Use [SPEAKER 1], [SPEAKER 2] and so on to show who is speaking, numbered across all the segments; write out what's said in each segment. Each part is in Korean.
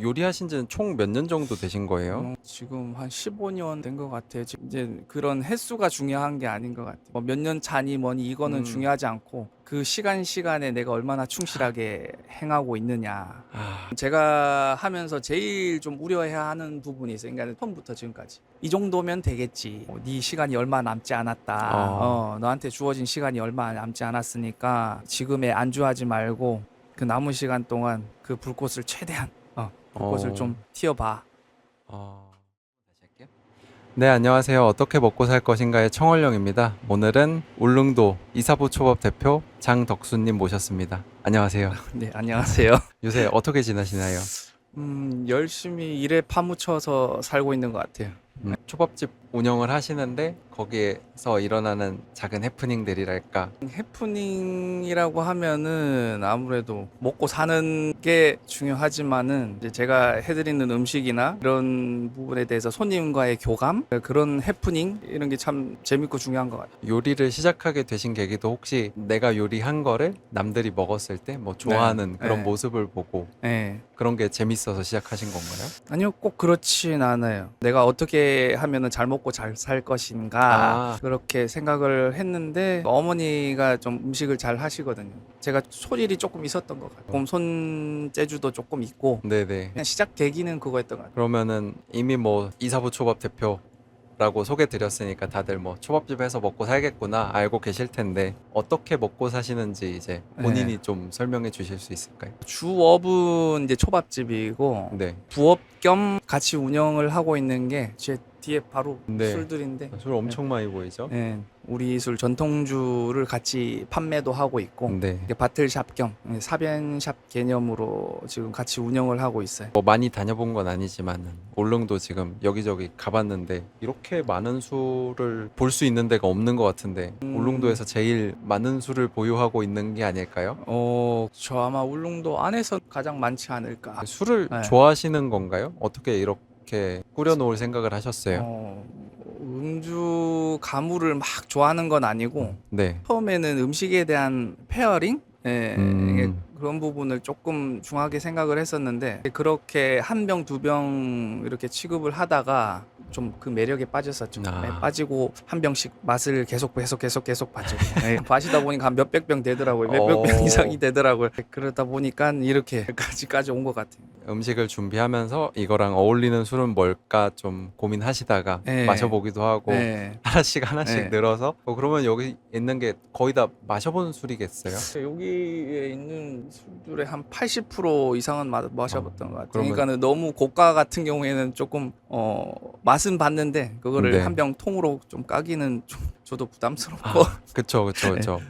[SPEAKER 1] 요리하신 지는 총 몇 년 정도 되신 거예요?
[SPEAKER 2] 지금 한 15년 된 것 같아요. 지금 이제 그런 횟수가 중요한 게 아닌 것 같아요. 뭐 몇 년 차니 뭐니 이거는 중요하지 않고 그 시간에 내가 얼마나 충실하게 행하고 있느냐.
[SPEAKER 1] 아,
[SPEAKER 2] 제가 하면서 제일 좀 우려해야 하는 부분이 있어요. 그러니까 처음부터 지금까지 이 정도면 되겠지. 네 시간이 얼마 남지 않았다. 너한테 주어진 시간이 얼마 남지 않았으니까 지금에 안주하지 말고 그 남은 시간 동안 그 불꽃을 최대한 불꽃을
[SPEAKER 1] 어,
[SPEAKER 2] 좀 튀어봐.
[SPEAKER 1] 다시 할게요. 네, 안녕하세요. 어떻게 먹고 살 것인가의 청월령입니다. 오늘은 울릉도 이사부 초밥 대표 장덕수님 모셨습니다. 안녕하세요.
[SPEAKER 2] 네, 안녕하세요.
[SPEAKER 1] 요새 어떻게 지내시나요?
[SPEAKER 2] 열심히 일에 파묻혀서 살고 있는 것 같아요.
[SPEAKER 1] 초밥집 운영을 하시는데 거기에서 일어나는 작은 해프닝들이랄까.
[SPEAKER 2] 해프닝이라고 하면은 아무래도 먹고 사는 게 중요하지만은 이제 제가 해드리는 음식이나 이런 부분에 대해서 손님과의 교감, 그런 해프닝 이런 게 참 재밌고 중요한 것 같아요.
[SPEAKER 1] 요리를 시작하게 되신 계기도 혹시 내가 요리한 거를 남들이 먹었을 때 뭐 좋아하는 그런
[SPEAKER 2] 네.
[SPEAKER 1] 모습을 보고
[SPEAKER 2] 네.
[SPEAKER 1] 그런 게 재밌어서 시작하신 건가요?
[SPEAKER 2] 아니요, 꼭 그렇진 않아요. 내가 어떻게 하면은 잘 먹고 잘 살 것인가
[SPEAKER 1] 아,
[SPEAKER 2] 그렇게 생각을 했는데 어머니가 좀 음식을 잘 하시거든요. 제가 소질이 조금 있었던 것 같아요. 조금 손재주도 조금 있고
[SPEAKER 1] 네네.
[SPEAKER 2] 그냥 시작 계기는 그거였던 것 같아요.
[SPEAKER 1] 그러면은 이미 뭐 이사부 초밥 대표라고 소개 드렸으니까 다들 뭐 초밥집 해서 먹고 살겠구나 알고 계실 텐데 어떻게 먹고 사시는지 이제 본인이
[SPEAKER 2] 네.
[SPEAKER 1] 좀 설명해 주실 수 있을까요?
[SPEAKER 2] 주업은 이제 초밥집이고
[SPEAKER 1] 네.
[SPEAKER 2] 부업 겸 같이 운영을 하고 있는 게 제 뒤에 바로
[SPEAKER 1] 네.
[SPEAKER 2] 술들인데
[SPEAKER 1] 술 엄청 많이 보이죠?
[SPEAKER 2] 네, 우리 술 전통주를 같이 판매도 하고 있고
[SPEAKER 1] 네.
[SPEAKER 2] 이게 바틀샵 겸 사변샵 개념으로 지금 같이 운영을 하고 있어요.
[SPEAKER 1] 뭐 많이 다녀본 건 아니지만은 울릉도 지금 여기저기 가봤는데 이렇게 많은 술을 볼 수 있는 데가 없는 것 같은데 울릉도에서 제일 많은 술을 보유하고 있는 게 아닐까요?
[SPEAKER 2] 저 아마 울릉도 안에서 가장 많지 않을까.
[SPEAKER 1] 술을
[SPEAKER 2] 네.
[SPEAKER 1] 좋아하시는 건가요? 어떻게 이렇게 꾸려놓을 생각을 하셨어요?
[SPEAKER 2] 음주 가무를 막 좋아하는 건 아니고
[SPEAKER 1] 네.
[SPEAKER 2] 처음에는 음식에 대한 페어링? 예, 이게
[SPEAKER 1] 음,
[SPEAKER 2] 그런 부분을 조금 중하게 생각을 했었는데 그렇게 한 병, 두 병 이렇게 취급을 하다가 좀 그 매력에 빠졌었죠.
[SPEAKER 1] 아.
[SPEAKER 2] 네, 빠지고 한 병씩 맛을 계속 봤죠. 네, 마시다 보니까 한 몇백 병 되더라고요. 몇백 병
[SPEAKER 1] 어,
[SPEAKER 2] 이상이 되더라고요. 그러다 보니까 이렇게까지 온 것 같아요.
[SPEAKER 1] 음식을 준비하면서 이거랑 어울리는 술은 뭘까 좀 고민하시다가
[SPEAKER 2] 네,
[SPEAKER 1] 마셔보기도 하고
[SPEAKER 2] 네.
[SPEAKER 1] 하나씩
[SPEAKER 2] 네.
[SPEAKER 1] 늘어서 그러면 여기 있는 게 거의 다 마셔본 술이겠어요?
[SPEAKER 2] 여기에 있는 술들의 한 80% 이상은 마셔봤던 것 같아요.
[SPEAKER 1] 그러면
[SPEAKER 2] 그러니까는 너무 고가 같은 경우에는 조금 맛은 봤는데 그거를
[SPEAKER 1] 네.
[SPEAKER 2] 한 병 통으로 좀 까기는 좀 저도 부담스럽고.
[SPEAKER 1] 그쵸.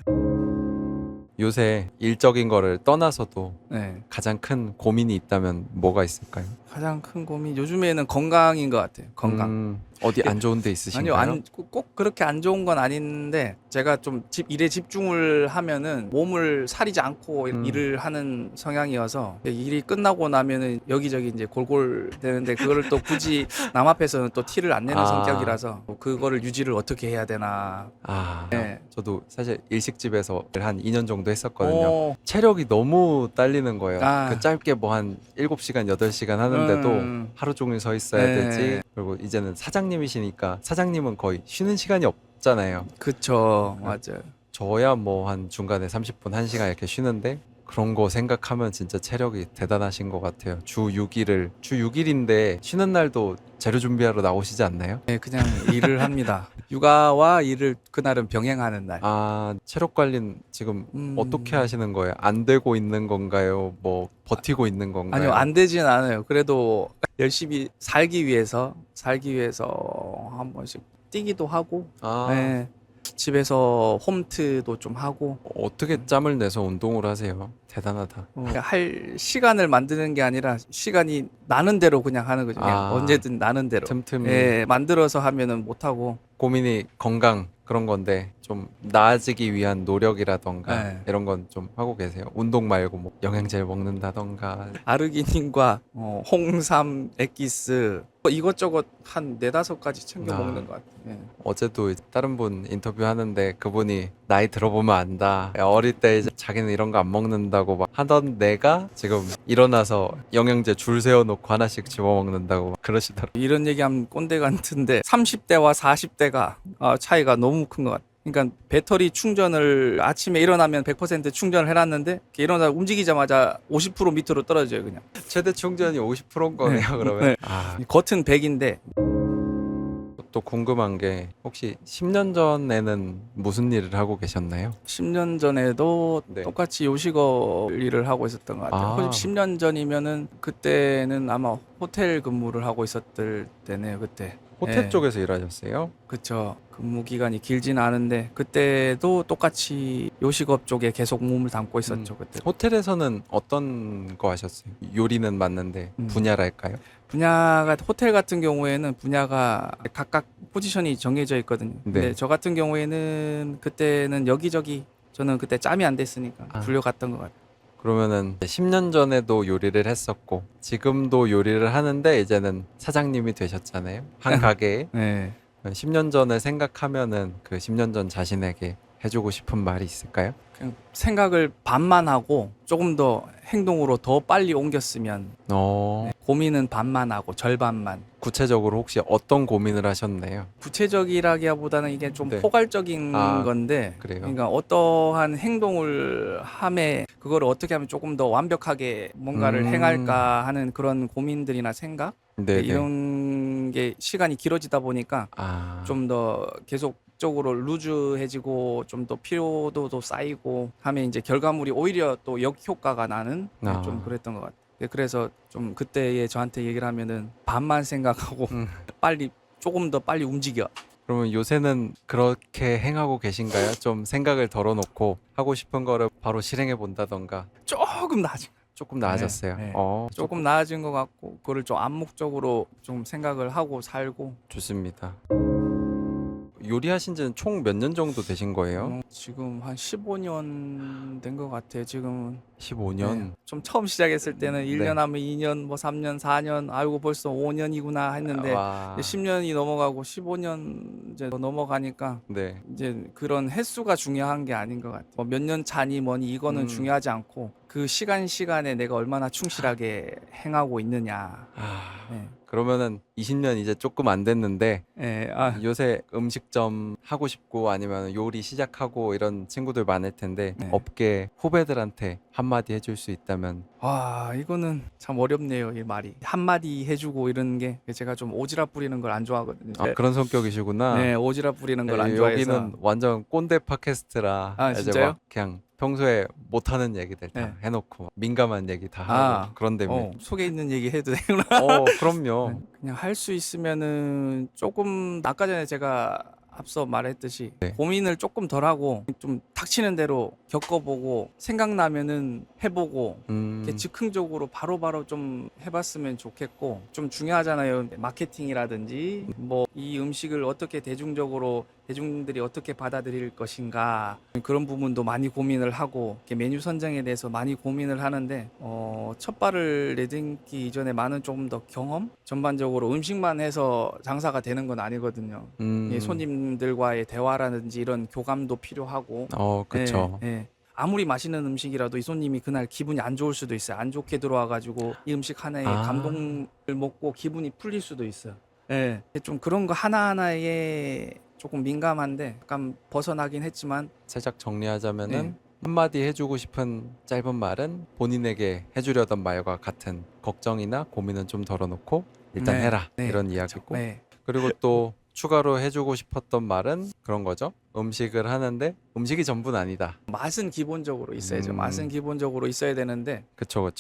[SPEAKER 1] 요새 일적인 거를 떠나서도
[SPEAKER 2] 네.
[SPEAKER 1] 가장 큰 고민이 있다면 뭐가 있을까요?
[SPEAKER 2] 가장 큰 고민 요즘에는 건강인 것 같아요. 건강.
[SPEAKER 1] 어디 안 좋은 데
[SPEAKER 2] 아니요,
[SPEAKER 1] 있으신가요?
[SPEAKER 2] 꼭 그렇게 안 좋은 건 아닌데 제가 좀 일에 집중을 하면은 몸을 사리지 않고 일을 하는 성향이어서 일이 끝나고 나면은 여기저기 이제 골골 되는데 그거를 또 굳이 남 앞에서는 또 티를 안 내는
[SPEAKER 1] 아.
[SPEAKER 2] 성격이라서 그거를 유지를 어떻게 해야 되나. 네.
[SPEAKER 1] 저도 사실 일식집에서 한 2년 정도 했었거든요.
[SPEAKER 2] 어,
[SPEAKER 1] 체력이 너무 딸리는 거예요.
[SPEAKER 2] 아.
[SPEAKER 1] 그 짧게 뭐 한 7시간, 8시간 하는데도
[SPEAKER 2] 음.
[SPEAKER 1] 하루 종일 서 있어야
[SPEAKER 2] 네.
[SPEAKER 1] 되지. 그리고 이제는 사장님이시니까 사장님은 거의 쉬는 시간이 없잖아요.
[SPEAKER 2] 그쵸, 맞아요.
[SPEAKER 1] 저야 뭐 한 중간에 30분, 1시간 이렇게 쉬는데 그런 거 생각하면 진짜 체력이 대단하신 것 같아요. 주 6일인데 쉬는 날도 재료 준비하러 나오시지 않나요?
[SPEAKER 2] 네, 그냥 일을 합니다. 육아와 일을 그날은 병행하는 날.
[SPEAKER 1] 체력 관리는 지금
[SPEAKER 2] 음.
[SPEAKER 1] 어떻게 하시는 거예요? 안 되고 있는 건가요? 뭐 버티고 있는 건가요?
[SPEAKER 2] 아니요, 안 되진 않아요. 그래도 열심히 살기 위해서 한 번씩 뛰기도 하고, 네, 집에서 홈트도 좀 하고,
[SPEAKER 1] 어떻게 짬을 내서 운동을 하세요? 대단하다.
[SPEAKER 2] 할 시간을 만드는 게 아니라 시간이 나는 대로 그냥 하는 거죠. 그냥 언제든 나는 대로.
[SPEAKER 1] 틈틈이.
[SPEAKER 2] 예, 만들어서 하면은 못 하고
[SPEAKER 1] 고민이 건강 그런 건데 좀 나아지기 위한 노력이라던가
[SPEAKER 2] 네.
[SPEAKER 1] 이런 건 좀 하고 계세요? 운동 말고 뭐 영양제를 먹는다던가.
[SPEAKER 2] 아르기닌과 홍삼 엑기스 이것저것 한 네다섯 가지 챙겨
[SPEAKER 1] 아.
[SPEAKER 2] 먹는 것 같아요. 예.
[SPEAKER 1] 어제도 이제 다른 분 인터뷰 하는데 그분이 나이 들어보면 안다. 야, 어릴 때 이제 자기는 이런 거 안 먹는다고 막 하던 내가 지금 일어나서 영양제 줄 세워놓고 하나씩 집어먹는다고 막 그러시더라고요.
[SPEAKER 2] 이런 얘기하면 꼰대 같은데 30대와 40대가 차이가 너무 큰 것 같아요. 그러니까 배터리 충전을 아침에 일어나면 100% 충전을 해놨는데 이렇게 일어나 움직이자마자 50% 밑으로 떨어져요 그냥.
[SPEAKER 1] 최대 충전이 50%인 거네요, 그러면.
[SPEAKER 2] 네.
[SPEAKER 1] 아,
[SPEAKER 2] 겉은 100인데
[SPEAKER 1] 또 궁금한 게 혹시 10년 전에는 무슨 일을 하고 계셨나요?
[SPEAKER 2] 10년 전에도
[SPEAKER 1] 네.
[SPEAKER 2] 똑같이 요식업 일을 하고 있었던 것 같아요.
[SPEAKER 1] 아.
[SPEAKER 2] 10년 전이면은 그때는 아마 호텔 근무를 하고 있었을 때네요. 그때.
[SPEAKER 1] 호텔
[SPEAKER 2] 예.
[SPEAKER 1] 쪽에서 일하셨어요?
[SPEAKER 2] 그쵸. 근무 기간이 길진 않은데 그때도 똑같이 요식업 쪽에 계속 몸을 담고 있었죠. 그때.
[SPEAKER 1] 호텔에서는 어떤 거 하셨어요? 요리는 맞는데 분야랄까요?
[SPEAKER 2] 분야가 호텔 같은 경우에는 분야가 각각 포지션이 정해져 있거든요. 근데
[SPEAKER 1] 네.
[SPEAKER 2] 저 같은 경우에는 그때는 여기저기 저는 그때 짬이 안 됐으니까
[SPEAKER 1] 아.
[SPEAKER 2] 불려갔던 것 같아요.
[SPEAKER 1] 그러면은 10년 전에도 요리를 했었고 지금도 요리를 하는데 이제는 사장님이 되셨잖아요. 한 가게에.
[SPEAKER 2] 네.
[SPEAKER 1] 10년 전을 생각하면은 그 10년 전 자신에게 해주고 싶은 말이 있을까요?
[SPEAKER 2] 그냥 생각을 반만 하고 조금 더 행동으로 더 빨리 옮겼으면 고민은 반만 하고 절반만.
[SPEAKER 1] 구체적으로 혹시 어떤 고민을 하셨나요?
[SPEAKER 2] 구체적이라기보다는 이게 좀
[SPEAKER 1] 네.
[SPEAKER 2] 포괄적인
[SPEAKER 1] 아,
[SPEAKER 2] 건데
[SPEAKER 1] 그래요?
[SPEAKER 2] 그러니까 어떠한 행동을 함에 그거를 어떻게 하면 조금 더 완벽하게 뭔가를 행할까 하는 그런 고민들이나 생각
[SPEAKER 1] 네네.
[SPEAKER 2] 이런 게 시간이 길어지다 보니까
[SPEAKER 1] 아,
[SPEAKER 2] 좀 더 계속적으로 루즈해지고 좀 더 피로도도 쌓이고 하면 이제 결과물이 오히려 또 역효과가 나는
[SPEAKER 1] 아.
[SPEAKER 2] 좀 그랬던 것 같아요. 그래서 좀 그때에 저한테 얘기를 하면은 반만 생각하고 빨리 조금 더 빨리 움직여.
[SPEAKER 1] 그러면 요새는 그렇게 행하고 계신가요? 좀 생각을 덜어놓고 하고 싶은 거를 바로 실행해 본다던가.
[SPEAKER 2] 조금 나아진
[SPEAKER 1] 조금 나아졌어요.
[SPEAKER 2] 네.
[SPEAKER 1] 조금
[SPEAKER 2] 조금 나아진 것 같고 그거를 좀 암묵적으로 좀 생각을 하고 살고
[SPEAKER 1] 좋습니다. 요리하신 지는 총 몇 년 정도 되신 거예요?
[SPEAKER 2] 지금 한 15년 된 것 같아요. 지금은
[SPEAKER 1] 15년.
[SPEAKER 2] 네. 좀 처음 시작했을 때는
[SPEAKER 1] 네.
[SPEAKER 2] 1년 하면 2년, 뭐 3년, 4년, 아이고 벌써 5년이구나 했는데
[SPEAKER 1] 와.
[SPEAKER 2] 10년이 넘어가고 15년 이제 넘어가니까
[SPEAKER 1] 네.
[SPEAKER 2] 이제 그런 횟수가 중요한 게 아닌 것 같아요. 뭐 몇 년 차니 뭐니 이거는 중요하지 않고 그 시간에 내가 얼마나 충실하게 행하고 있느냐.
[SPEAKER 1] 아,
[SPEAKER 2] 네.
[SPEAKER 1] 그러면은 20년 이제 조금 안 됐는데
[SPEAKER 2] 네.
[SPEAKER 1] 요새 음식점 하고 싶고 아니면 요리 시작하고 이런 친구들 많을 텐데
[SPEAKER 2] 네.
[SPEAKER 1] 업계 후배들한테 한마디 해줄 수 있다면.
[SPEAKER 2] 와, 이거는 참 어렵네요, 이 말이. 한마디 해주고 이런 게 제가 좀 오지랖 부리는 걸 안 좋아하거든요.
[SPEAKER 1] 그런 성격이시구나.
[SPEAKER 2] 네, 오지랖 부리는 걸 안 좋아해서.
[SPEAKER 1] 여기는 완전 꼰대 팟캐스트라
[SPEAKER 2] 아,
[SPEAKER 1] 이제
[SPEAKER 2] 진짜요?
[SPEAKER 1] 막 그냥 평소에 못하는 얘기들 다
[SPEAKER 2] 네.
[SPEAKER 1] 해놓고 민감한 얘기 다 하고 그런 데면.
[SPEAKER 2] 속에 있는 얘기 해도 되구나.
[SPEAKER 1] 그럼요.
[SPEAKER 2] 그냥 할 수 있으면은 조금 아까 전에 제가 앞서 말했듯이
[SPEAKER 1] 네.
[SPEAKER 2] 고민을 조금 덜 하고 좀 닥치는 대로 겪어보고 생각나면은 해보고 이렇게 즉흥적으로 바로바로 좀 해봤으면 좋겠고 좀 중요하잖아요. 마케팅이라든지 뭐 이 음식을 어떻게 대중들이 어떻게 받아들일 것인가 그런 부분도 많이 고민을 하고 이렇게 메뉴 선정에 대해서 많이 고민을 하는데 첫 발을 내딛기 이전에 많은 조금 더 경험 전반적으로 음식만 해서 장사가 되는 건 아니거든요. 예, 손님들과의 대화라든지 이런 교감도 필요하고
[SPEAKER 1] 그쵸.
[SPEAKER 2] 아무리 맛있는 음식이라도 이 손님이 그날 기분이 안 좋을 수도 있어요. 안 좋게 들어와가지고 이 음식 하나에 감동을 먹고 기분이 풀릴 수도 있어요. 예, 좀 그런 거 하나하나에 조금 민감한데 약간 벗어나긴 했지만
[SPEAKER 1] 살짝 정리하자면은 한마디 해주고 싶은 짧은 말은 본인에게 해주려던 말과 같은 걱정이나 고민은 좀 덜어놓고 일단 해라 이런 이야기고 그리고 또 추가로 해주고 싶었던 말은 그런 거죠. 음식을 하는데 음식이 전부는 아니다.
[SPEAKER 2] 맛은 기본적으로 있어야죠. 맛은 기본적으로 있어야 되는데
[SPEAKER 1] 그쵸.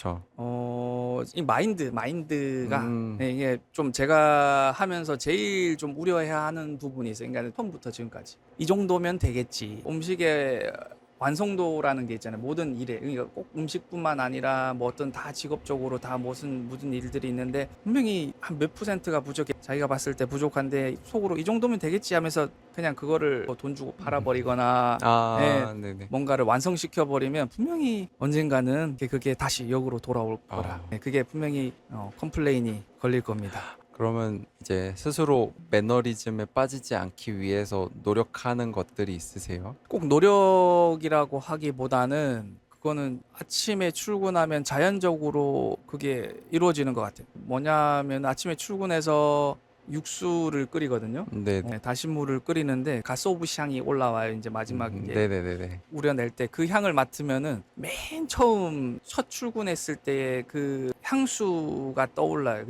[SPEAKER 2] 이 마인드가 이게 좀 제가 하면서 제일 좀 우려해야 하는 부분이 있어요. 그러니까 처음부터 지금까지 이 정도면 되겠지. 음식에 완성도라는 게 있잖아요. 모든 일에. 그러니까 꼭 음식뿐만 아니라 뭐 어떤 다 직업적으로 다 무슨 일들이 있는데 분명히 한 몇 %가 부족해. 자기가 봤을 때 부족한데 속으로 이 정도면 되겠지 하면서 그냥 그거를 뭐돈 주고 팔아버리거나 예,
[SPEAKER 1] 네네.
[SPEAKER 2] 뭔가를 완성시켜 버리면 분명히 언젠가는 그게 다시 역으로 돌아올 거라. 예, 그게 분명히 컴플레인이 걸릴 겁니다.
[SPEAKER 1] 그러면 이제 스스로 매너리즘에 빠지지 않기 위해서 노력하는 것들이 있으세요?
[SPEAKER 2] 꼭 노력이라고 하기보다는 그거는 아침에 출근하면 자연적으로 그게 이루어지는 것 같아요. 뭐냐면 아침에 출근해서 육수를 끓이거든요.
[SPEAKER 1] 네.
[SPEAKER 2] 다시물을 끓이는데 가스오브시 향이 올라와요. 이제 마지막에
[SPEAKER 1] 네네네네.
[SPEAKER 2] 우려낼 때 그 향을 맡으면은 맨 처음 첫 출근했을 때의 그 향수가 떠올라요.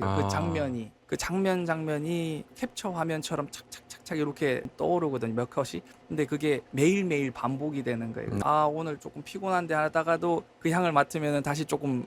[SPEAKER 2] 그 장면이 캡처 화면처럼 착착착착 이렇게 떠오르거든요. 몇 컷이. 근데 그게 매일매일 반복이 되는 거예요. 아, 오늘 조금 피곤한데 하다가도 그 향을 맡으면은 다시 조금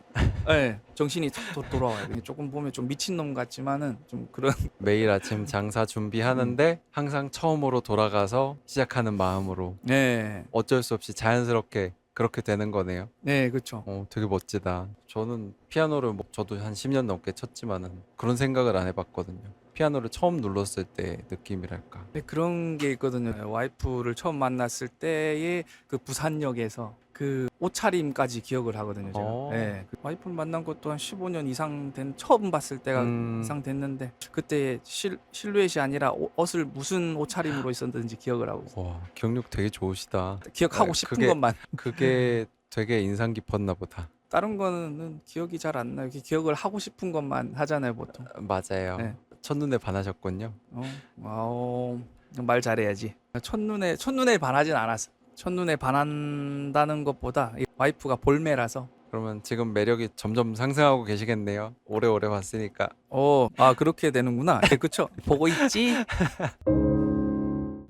[SPEAKER 2] 정신이 탁 돌아와요. 조금 보면 좀 미친놈 같지만은 좀 그런
[SPEAKER 1] 매일 아침 장사 준비하는데 항상 처음으로 돌아가서 시작하는 마음으로
[SPEAKER 2] 네.
[SPEAKER 1] 어쩔 수 없이 자연스럽게 그렇게 되는 거네요.
[SPEAKER 2] 네, 그렇죠.
[SPEAKER 1] 되게 멋지다. 저는 피아노를 저도 한 10년 넘게 쳤지만은 그런 생각을 안 해봤거든요. 피아노를 처음 눌렀을 때 느낌이랄까.
[SPEAKER 2] 네, 그런 게 있거든요. 와이프를 처음 만났을 때의 그 부산역에서 그 옷차림까지 기억을 하거든요. 제가. 네, 그 와이프를 만난 것도 한 15년 이상 처음 봤을 때가 이상 됐는데 그때 실루엣이 아니라 옷을 무슨 옷차림으로 있었는지 기억을 하고 있어요.
[SPEAKER 1] 와, 기억력 되게 좋으시다.
[SPEAKER 2] 기억하고 싶은 것만.
[SPEAKER 1] 그게 되게 인상 깊었나 보다.
[SPEAKER 2] 다른 거는 기억이 잘 안 나요. 기억을 하고 싶은 것만 하잖아요, 보통.
[SPEAKER 1] 맞아요.
[SPEAKER 2] 네.
[SPEAKER 1] 첫눈에 반하셨군요.
[SPEAKER 2] 말 잘해야지. 첫눈에 반하진 않았어. 첫눈에 반한다는 것보다 이 와이프가 볼매라서.
[SPEAKER 1] 그러면 지금 매력이 점점 상승하고 계시겠네요. 오래오래 봤으니까.
[SPEAKER 2] 그렇게 되는구나. 네, 그쵸. 보고 있지?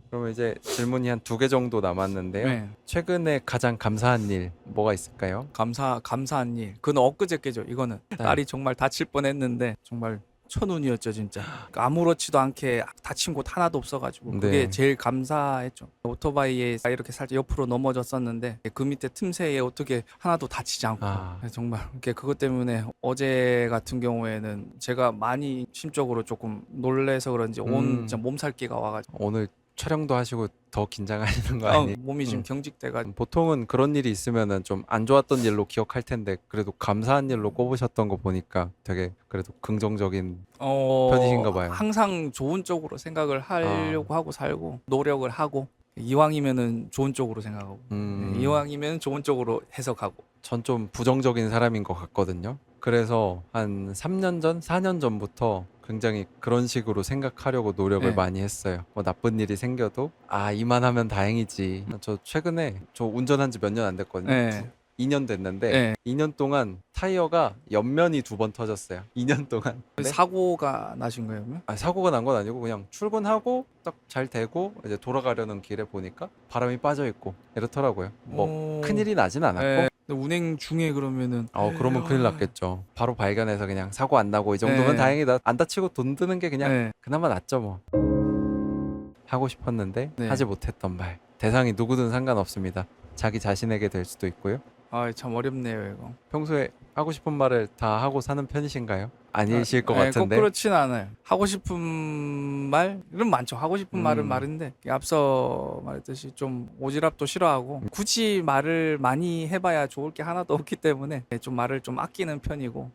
[SPEAKER 1] 그러면 이제 질문이 한 2개 정도 남았는데요.
[SPEAKER 2] 네.
[SPEAKER 1] 최근에 가장 감사한 일 뭐가 있을까요?
[SPEAKER 2] 감사한 일. 그건 엊그저께죠. 이거는 딸이 정말 다칠 뻔했는데 정말 천운이었죠, 진짜. 아무렇지도 않게 다친 곳 하나도 없어가지고 그게 제일 감사했죠. 오토바이에 이렇게 살짝 옆으로 넘어졌었는데 그 밑에 틈새에 어떻게 하나도 다치지 않고 정말 그것 때문에 어제 같은 경우에는 제가 많이 심적으로 조금 놀래서 그런지 온 몸살기가 와가지고
[SPEAKER 1] 오늘 촬영도 하시고 더 긴장하시는 거 아니에요?
[SPEAKER 2] 몸이 지금 경직돼가지고.
[SPEAKER 1] 보통은 그런 일이 있으면은 좀 안 좋았던 일로 기억할 텐데 그래도 감사한 일로 꼽으셨던 거 보니까 되게 그래도 긍정적인 편이신가 봐요.
[SPEAKER 2] 항상 좋은 쪽으로 생각을 하려고 하고 살고 노력을 하고 이왕이면은 좋은 쪽으로 생각하고 이왕이면 좋은 쪽으로 해석하고.
[SPEAKER 1] 전 좀 부정적인 사람인 것 같거든요. 그래서 한 3년 전, 4년 전부터 굉장히 그런 식으로 생각하려고 노력을 많이 했어요. 뭐 나쁜 일이 생겨도 이만하면 다행이지. 저 최근에 운전한 지 몇 년 안 됐거든요. 2년 됐는데 2년 동안 타이어가 옆면이 2번 터졌어요. 2년 동안.
[SPEAKER 2] 사고가 나신 거예요, 그러면?
[SPEAKER 1] 사고가 난 건 아니고 그냥 출근하고 딱 잘 되고 이제 돌아가려는 길에 보니까 바람이 빠져 있고 이렇더라고요. 뭐 큰일이 나진 않았고.
[SPEAKER 2] 근데 운행 중에 그러면은
[SPEAKER 1] 그러면 큰일 났겠죠. 바로 발견해서 그냥 사고 안 나고 이 정도면 다행이다. 안 다치고 돈 드는 게 그냥 그나마 낫죠 뭐. 하고 싶었는데 하지 못했던 말. 대상이 누구든 상관없습니다. 자기 자신에게 될 수도 있고요.
[SPEAKER 2] 참 어렵네요, 이거.
[SPEAKER 1] 평소에 하고 싶은 말을 다 하고 사는 편이신가요? 아니실 것 같은데.
[SPEAKER 2] 꼭 그렇진 않아요. 하고 싶은 말은 많죠. 하고 싶은 말은 말인데 앞서 말했듯이 좀 오지랖도 싫어하고 굳이 말을 많이 해봐야 좋을 게 하나도 없기 때문에 좀 말을 좀 아끼는 편이고.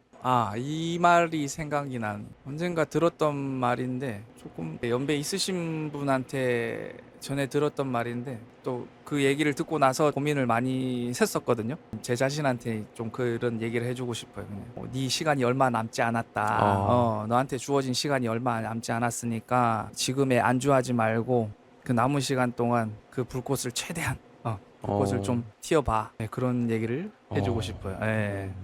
[SPEAKER 2] 이 말이 생각이 난 언젠가 들었던 말인데 조금 연배 있으신 분한테 전에 들었던 말인데 또 그 얘기를 듣고 나서 고민을 많이 했었거든요. 제 자신한테 좀 그런 얘기를 해주고 싶어요. 네 시간이 얼마 남지 않았다. 너한테 주어진 시간이 얼마 남지 않았으니까 지금에 안주하지 말고 그 남은 시간 동안 그 불꽃을 최대한 그것을 좀 튀어봐. 그런 얘기를 해주고 싶어요.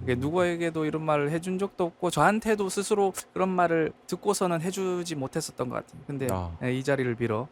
[SPEAKER 2] 누구에게도 이런 말을 해준 적도 없고 저한테도 스스로 그런 말을 듣고서는 해주지 못했었던 것 같아요. 근데 이 자리를 빌어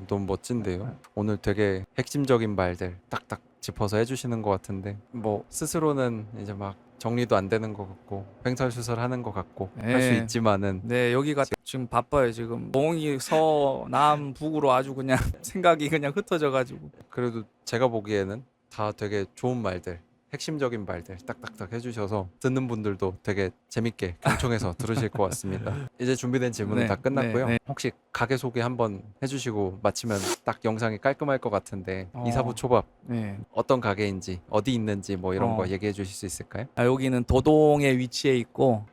[SPEAKER 1] 너무 멋진데요. 오늘 되게 핵심적인 말들 딱딱 짚어서 해주시는 것 같은데 뭐 스스로는 이제 막 정리도 안 되는 것 같고 횡설수설하는 것 같고 할 수
[SPEAKER 2] 네.
[SPEAKER 1] 있지만은
[SPEAKER 2] 네, 여기가 지금 바빠요. 지금 동이 서남 북으로 아주 그냥 생각이 그냥 흩어져 가지고.
[SPEAKER 1] 그래도 제가 보기에는 다 되게 좋은 말들, 핵심적인 말들 딱딱딱 해주셔서 듣는 분들도 되게 재밌게 경청해서 들으실 것 같습니다. 이제 준비된 질문은
[SPEAKER 2] 네,
[SPEAKER 1] 다 끝났고요.
[SPEAKER 2] 네, 네.
[SPEAKER 1] 혹시 가게 소개 한번 해주시고 마치면 딱 영상이 깔끔할 것 같은데 이사부 초밥
[SPEAKER 2] 네.
[SPEAKER 1] 어떤 가게인지 어디 있는지 뭐 이런
[SPEAKER 2] 어.
[SPEAKER 1] 거 얘기해 주실 수 있을까요?
[SPEAKER 2] 여기는 도동에 위치해 있고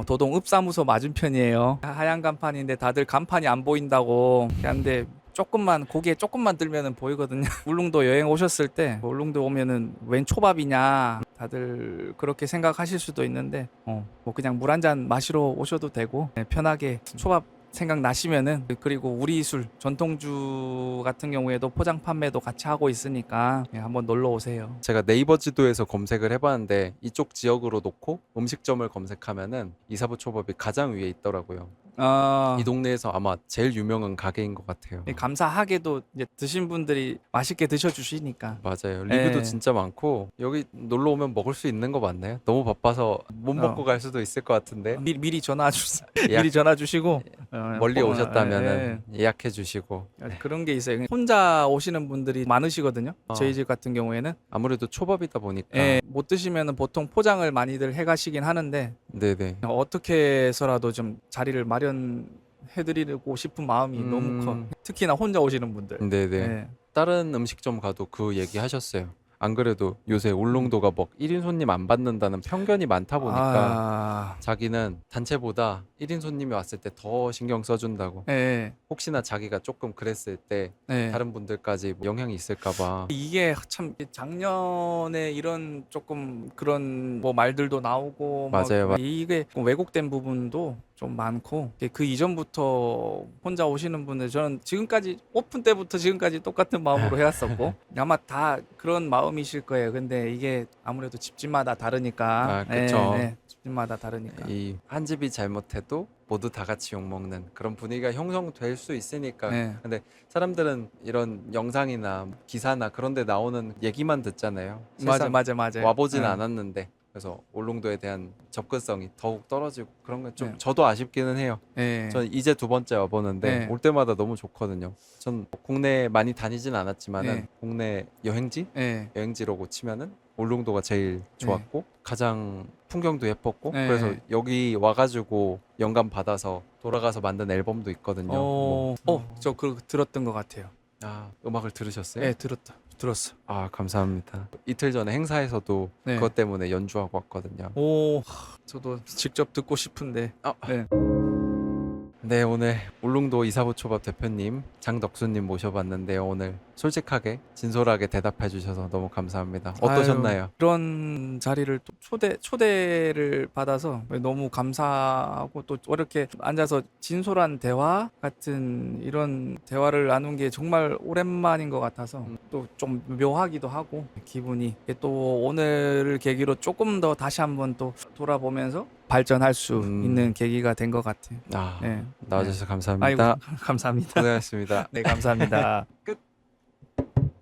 [SPEAKER 2] 도동 읍사무소 맞은편이에요. 하얀 간판인데 다들 간판이 안 보인다고 하는데 고개 조금만 들면은 보이거든요. 울릉도 여행 오셨을 때 울릉도 오면은 웬 초밥이냐 다들 그렇게 생각하실 수도 있는데 뭐 그냥 물 한 잔 마시러 오셔도 되고 네, 편하게 초밥 생각나시면은 그리고 우리 술 전통주 같은 경우에도 포장 판매도 같이 하고 있으니까 한번 놀러 오세요.
[SPEAKER 1] 제가 네이버 지도에서 검색을 해봤는데 이쪽 지역으로 놓고 음식점을 검색하면은 이사부 초밥이 가장 위에 있더라고요. 이 동네에서 아마 제일 유명한 가게인 것 같아요.
[SPEAKER 2] 감사하게도 이제 드신 분들이 맛있게 드셔주시니까.
[SPEAKER 1] 맞아요. 리뷰도
[SPEAKER 2] 예.
[SPEAKER 1] 진짜 많고 여기 놀러 오면 먹을 수 있는 거 맞나요? 너무 바빠서 못 먹고 갈 수도 있을 것 같은데
[SPEAKER 2] 미리 전화 주세요.
[SPEAKER 1] 예약-
[SPEAKER 2] 미리 전화 주시고
[SPEAKER 1] 멀리
[SPEAKER 2] 예,
[SPEAKER 1] 오셨다면은 예약해 주시고
[SPEAKER 2] 그런 게 있어요. 혼자 오시는 분들이 많으시거든요.
[SPEAKER 1] 어.
[SPEAKER 2] 저희 집 같은 경우에는
[SPEAKER 1] 아무래도 초밥이다 보니까
[SPEAKER 2] 못 드시면은 보통 포장을 많이들 해가시긴 하는데
[SPEAKER 1] 네네.
[SPEAKER 2] 어떻게 해서라도 좀 자리를 마련해드리고 싶은 마음이 너무 커. 특히나 혼자 오시는 분들.
[SPEAKER 1] 네네.
[SPEAKER 2] 예.
[SPEAKER 1] 다른 음식점 가도 그 얘기 하셨어요. 안 그래도 요새 울릉도가 뭐 1인 손님 안 받는다는 편견이 많다 보니까 자기는 단체보다 1인 손님이 왔을 때 더 신경 써준다고.
[SPEAKER 2] 예.
[SPEAKER 1] 혹시나 자기가 조금 그랬을 때
[SPEAKER 2] 예.
[SPEAKER 1] 다른 분들까지 영향이 있을까 봐.
[SPEAKER 2] 이게 참 작년에 이런 조금 그런 뭐 말들도 나오고 막
[SPEAKER 1] 맞아요.
[SPEAKER 2] 이게 왜곡된 부분도 좀 많고 그 이전부터 혼자 오시는 분들 저는 지금까지 오픈 때부터 지금까지 똑같은 마음으로 해왔었고 아마 다 그런 마음이실 거예요. 근데 이게 아무래도 집집마다 다르니까
[SPEAKER 1] 그쵸.
[SPEAKER 2] 집집마다 다르니까
[SPEAKER 1] 이 한 집이 잘못해도 모두 다 같이 욕먹는 그런 분위기가 형성될 수 있으니까.
[SPEAKER 2] 네.
[SPEAKER 1] 근데 사람들은 이런 영상이나 기사나 그런 데 나오는 얘기만 듣잖아요. 실상
[SPEAKER 2] 맞아
[SPEAKER 1] 와보진
[SPEAKER 2] 네.
[SPEAKER 1] 않았는데 그래서 울릉도에 대한 접근성이 더욱 떨어지고 그런 건 좀
[SPEAKER 2] 네.
[SPEAKER 1] 저도 아쉽기는 해요.
[SPEAKER 2] 네.
[SPEAKER 1] 전 이제 두 번째 와보는데
[SPEAKER 2] 네.
[SPEAKER 1] 올 때마다 너무 좋거든요. 전 국내 많이 다니진 않았지만은
[SPEAKER 2] 네.
[SPEAKER 1] 국내 여행지라고 치면은 울릉도가 제일 좋았고 가장 풍경도 예뻤고
[SPEAKER 2] 네.
[SPEAKER 1] 그래서 여기 와가지고 영감 받아서 돌아가서 만든 앨범도 있거든요.
[SPEAKER 2] 저 그거 들었던 것 같아요.
[SPEAKER 1] 음악을 들으셨어요?
[SPEAKER 2] 네, 들었어.
[SPEAKER 1] 감사합니다. 이틀 전에 행사에서도
[SPEAKER 2] 네.
[SPEAKER 1] 그것 때문에 연주하고 왔거든요.
[SPEAKER 2] 저도 직접 듣고 싶은데. 네.
[SPEAKER 1] 네, 오늘 울릉도 이사부 초밥 대표님 장덕수님 모셔봤는데요. 오늘 솔직하게 진솔하게 대답해 주셔서 너무 감사합니다. 어떠셨나요?
[SPEAKER 2] 그런 자리를 또 초대를 받아서 너무 감사하고 또 이렇게 앉아서 진솔한 대화 같은 이런 대화를 나눈 게 정말 오랜만인 것 같아서 또 좀 묘하기도 하고 기분이 또 오늘을 계기로 조금 더 다시 한번 또 돌아보면서 발전할 수 있는 계기가 된 것 같아요. 네.
[SPEAKER 1] 나와주셔서 감사합니다.
[SPEAKER 2] 아이고, 감사합니다.
[SPEAKER 1] 고생하셨습니다.
[SPEAKER 2] 네, 감사합니다.
[SPEAKER 1] 끝.